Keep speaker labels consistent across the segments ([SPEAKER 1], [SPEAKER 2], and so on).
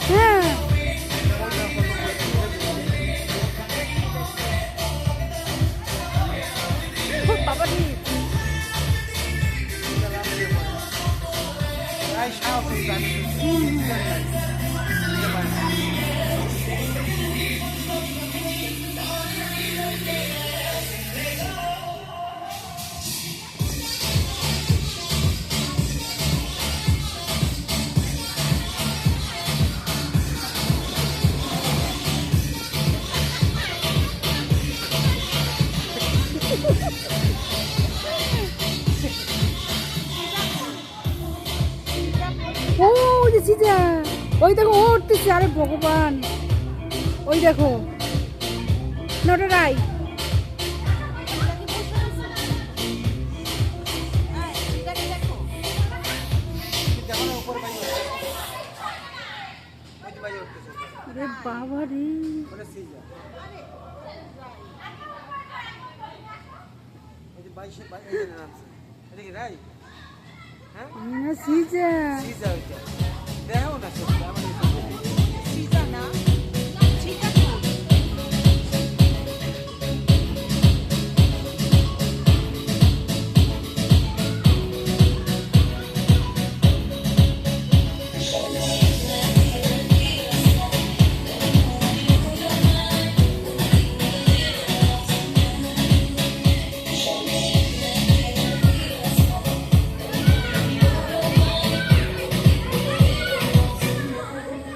[SPEAKER 1] হ্যাঁ বাবা রে ও ওই যে সিজা ওই দেখো ও উঠতেছে আরে ভগবান ওই দেখো নটরাই আরে বাবা রে না সিজা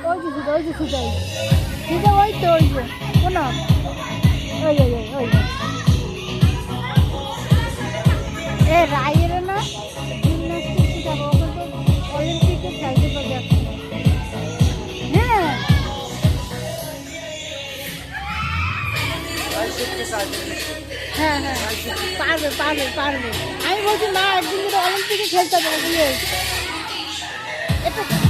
[SPEAKER 1] ওই যে সিজা সিজা ওই তো ওই যে শোনো ওই ওই ওই ওই এ রায়ের না জিমন্যাস্টিক শিখাবো ওকে তো অলিম্পিকে খেলতে পারবে হ্যাঁ হ্যাঁ হ্যাঁ পারবে পারবে পারবে আমি বলছি না একদিন যদি অলিম্পিকে খেলতে পারবে এটা